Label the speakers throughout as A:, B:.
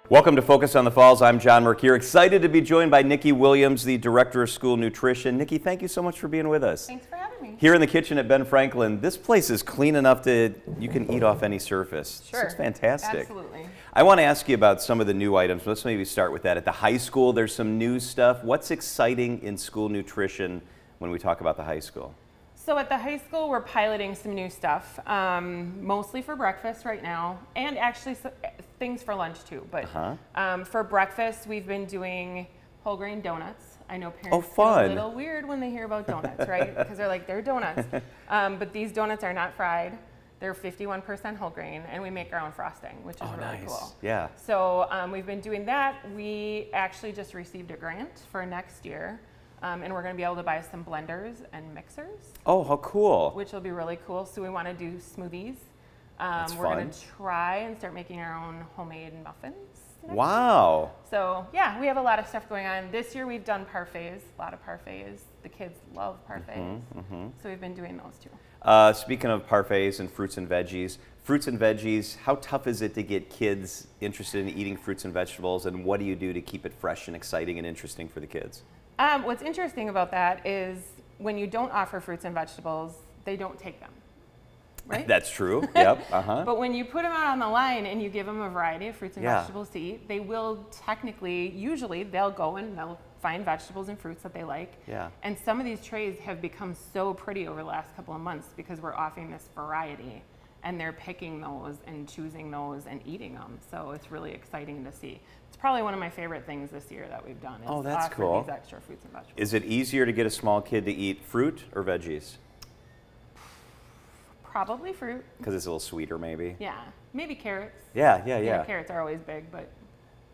A: Welcome to Focus on the Falls. I'm John Mercure. Excited to be joined by Nikki Williams, the Director of School Nutrition. Nikki, thank you so much for being with us.
B: Thanks for having me.
A: Here in the kitchen at Ben Franklin, this place is clean enough that you can eat off any surface.
B: Sure.
A: It's fantastic.
B: Absolutely.
A: I want to ask you about some of the new items. Let's maybe start with that. At the high school, there's some new stuff. What's exciting in school nutrition when we talk about the high school?
B: So at the high school, we're piloting some new stuff, mostly for breakfast right now, and actually things for lunch too. But for breakfast, we've been doing whole grain donuts. I know parents get a little weird when they hear about donuts, right? Because they're like, they're donuts. But these donuts are not fried. They're 51% whole grain, and we make our own frosting, which is really cool.
A: Yeah.
B: So we've been doing that. We actually just received a grant for next year. And we're going to be able to buy some blenders and mixers.
A: Oh, how cool.
B: Which will be really cool. So we want to do smoothies. We're going to try and start making our own homemade muffins.
A: Wow.
B: So yeah, we have a lot of stuff going on. This year we've done parfaits, a lot of parfaits. The kids love parfaits. So we've been doing those too.
A: Speaking of parfaits and fruits and veggies, how tough is it to get kids interested in eating fruits and vegetables, and what do you do to keep it fresh and exciting and interesting for the kids?
B: What's interesting about that is when you don't offer fruits and vegetables, they don't take them, right?
A: That's true, yep.
B: But when you put them out on the line and you give them a variety of fruits and vegetables to eat, they will usually they'll go and they'll find vegetables and fruits that they like.
A: Yeah.
B: And some of these trays have become so pretty over the last couple of months because we're offering this variety. And they're picking those and choosing those and eating them. So it's really exciting to see. It's probably one of my favorite things this year that we've done. Is
A: that's
B: offer
A: cool.
B: These extra fruits and vegetables.
A: Is it easier to get a small kid to eat fruit or veggies?
B: Probably fruit.
A: Because it's a little sweeter, maybe?
B: Yeah. Maybe carrots.
A: Yeah.
B: Carrots are always big, but.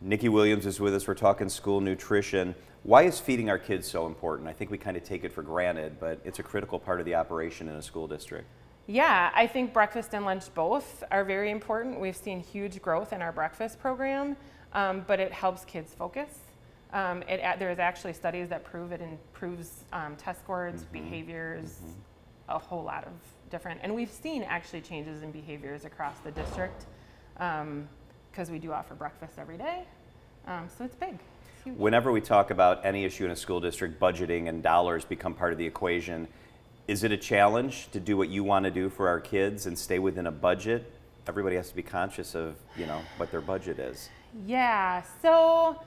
A: Nikki Williams is with us. We're talking school nutrition. Why is feeding our kids so important? I think we kind of take it for granted, but it's a critical part of the operation in a school district.
B: Yeah, I think breakfast and lunch both are very important. We've seen huge growth in our breakfast program, but it helps kids focus. There's actually studies that prove it improves test scores, behaviors, a whole lot of different. And we've seen actually changes in behaviors across the district because we do offer breakfast every day. So it's big. It's huge.
A: Whenever we talk about any issue in a school district, budgeting and dollars become part of the equation. Is it a challenge to do what you want to do for our kids and stay within a budget? Everybody has to be conscious of, what their budget is.
B: Yeah, so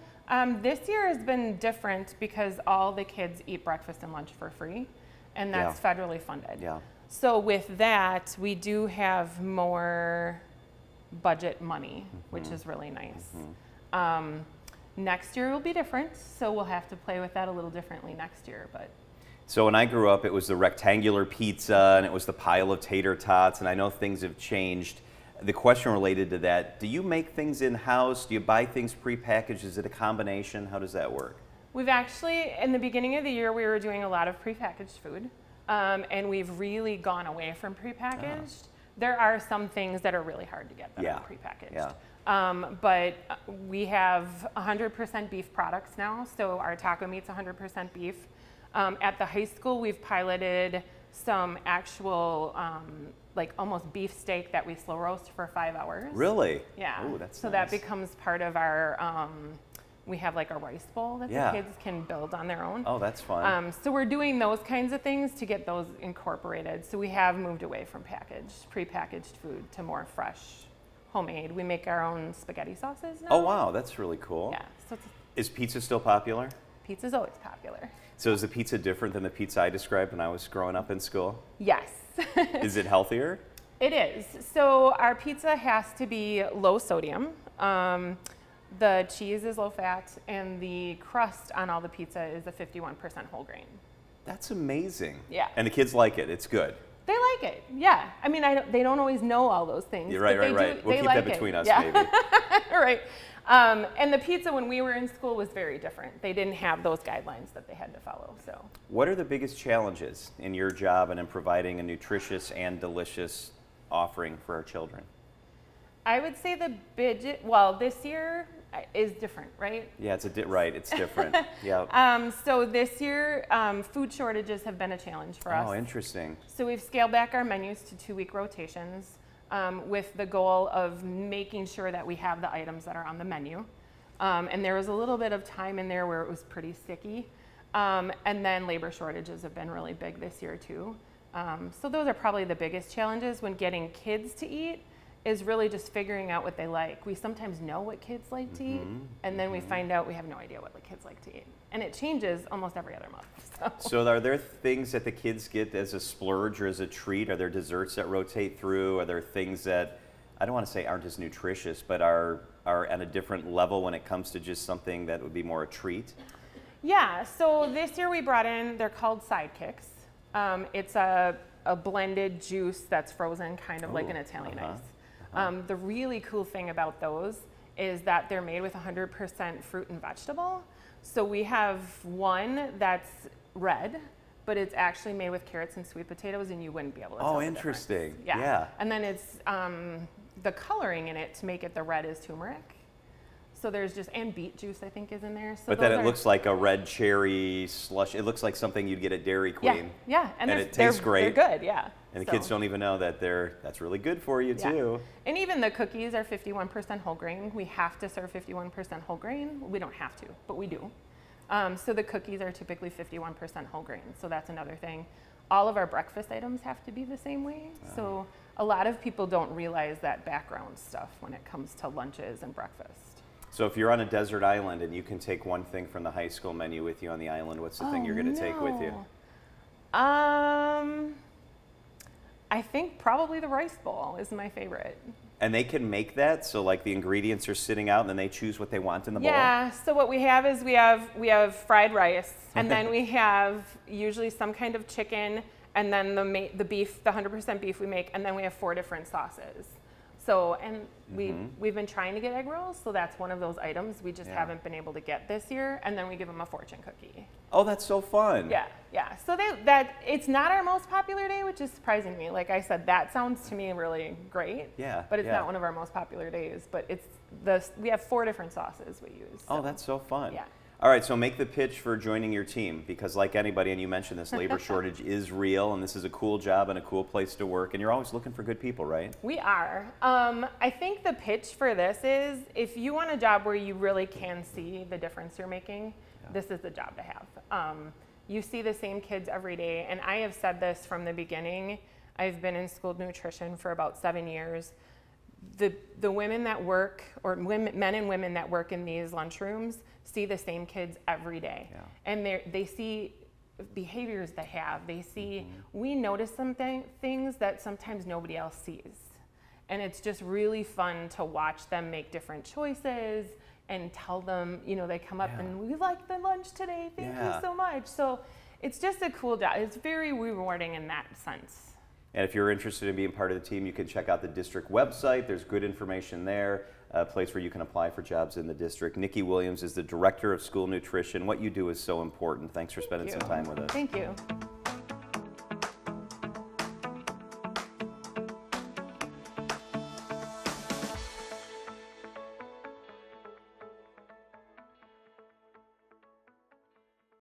B: this year has been different because all the kids eat breakfast and lunch for free, and that's federally funded.
A: Yeah.
B: So with that, we do have more budget money, which is really nice. Next year will be different, so we'll have to play with that a little differently next year, but.
A: So when I grew up, it was the rectangular pizza and it was the pile of tater tots, and I know things have changed. The question related to that, do you make things in-house? Do you buy things prepackaged? Is it a combination? How does that work?
B: We've actually, in the beginning of the year, we were doing a lot of prepackaged food, and we've really gone away from prepackaged. There are some things that are really hard to get that are prepackaged. But we have 100% beef products now, so our taco meat's 100% beef. At the high school, we've piloted some actual, almost beef steak that we slow roast for 5 hours.
A: Really?
B: Yeah.
A: Ooh, that's
B: so
A: nice.
B: That becomes part of our, we have like a rice bowl that the kids can build on their own.
A: Oh, that's fun.
B: So we're doing those kinds of things to get those incorporated. So we have moved away from prepackaged food to more fresh, homemade. We make our own spaghetti sauces now.
A: Oh, wow, that's really cool.
B: Yeah. So
A: is pizza still popular?
B: Pizza's always popular.
A: So is the pizza different than the pizza I described when I was growing up in school?
B: Yes.
A: Is it healthier?
B: It is. So our pizza has to be low sodium. The cheese is low fat, and the crust on all the pizza is a 51% whole grain.
A: That's amazing.
B: Yeah.
A: And the kids like it. It's good.
B: They like it. Yeah. I mean, they don't always know all those things.
A: You're right, right. We'll keep that between us, maybe.
B: Right. And the pizza when we were in school was very different. They didn't have those guidelines that they had to follow. So.
A: What are the biggest challenges in your job and in providing a nutritious and delicious offering for our children?
B: I would say this year is different, right?
A: Yeah, it's different. Yeah.
B: So this year, food shortages have been a challenge for us.
A: Oh, interesting.
B: So we've scaled back our menus to 2-week rotations with the goal of making sure that we have the items that are on the menu. And there was a little bit of time in there where it was pretty sticky. And then labor shortages have been really big this year too. So those are probably the biggest challenges when getting kids to eat, is really just figuring out what they like. We sometimes know what kids like to eat, and then we find out we have no idea what the kids like to eat. And it changes almost every other month.
A: So are there things that the kids get as a splurge or as a treat? Are there desserts that rotate through? Are there things that, I don't want to say aren't as nutritious, but are at a different level when it comes to just something that would be more a treat?
B: Yeah, so this year we brought in, they're called Sidekicks. It's a blended juice that's frozen, kind of like an Italian ice. The really cool thing about those is that they're made with 100% fruit and vegetable. So we have one that's red, but it's actually made with carrots and sweet potatoes, and you wouldn't be able to tell the difference.
A: Interesting.
B: Yeah. And then it's the coloring in it to make it the red is turmeric. So there's just, and beet juice I think is in there. So
A: but then it looks like a red cherry slush. It looks like something you'd get at Dairy Queen.
B: Yeah.
A: And it tastes great.
B: They're good, yeah.
A: And the kids don't even know that that's really good for you too.
B: And even the cookies are 51% whole grain. We have to serve 51% whole grain. We don't have to, but we do. So the cookies are typically 51% whole grain. So that's another thing. All of our breakfast items have to be the same way. So a lot of people don't realize that background stuff when it comes to lunches and breakfast.
A: So if you're on a desert island and you can take one thing from the high school menu with you on the island, what's the thing you're going to take with you?
B: I think probably the rice bowl is my favorite.
A: And they can make that, so like the ingredients are sitting out and then they choose what they want in the bowl?
B: Yeah, so what we have is we have fried rice, and then we have usually some kind of chicken, and then the beef, the 100% beef we make, and then we have 4 different sauces. So, and we've been trying to get egg rolls, so that's one of those items we just haven't been able to get this year, and then we give them a fortune cookie.
A: Oh, that's so fun.
B: Yeah. So it's not our most popular day, which is surprising to me. Like I said, that sounds to me really great.
A: Yeah.
B: But it's not one of our most popular days. But we have 4 different sauces we use. So.
A: Oh, that's so fun.
B: Yeah.
A: All right, so make the pitch for joining your team, because like anybody, and you mentioned this, labor shortage is real, and this is a cool job and a cool place to work, and you're always looking for good people, right?
B: We are. I think the pitch for this is, if you want a job where you really can see the difference you're making, this is the job to have. You see the same kids every day, and I have said this from the beginning. I've been in school nutrition for about 7 years. The women that work, or men and women that work in these lunchrooms, see the same kids every day. And they see behaviors they have. They see, we notice some things that sometimes nobody else sees. And it's just really fun to watch them make different choices and tell them, they come up and we liked the lunch today, thank you so much. So it's just a cool job. It's very rewarding in that sense.
A: And if you're interested in being part of the team, you can check out the district website. There's good information there, a place where you can apply for jobs in the district. Nikki Williams is the Director of School Nutrition. What you do is so important. Thanks for spending some time with us.
B: Thank you.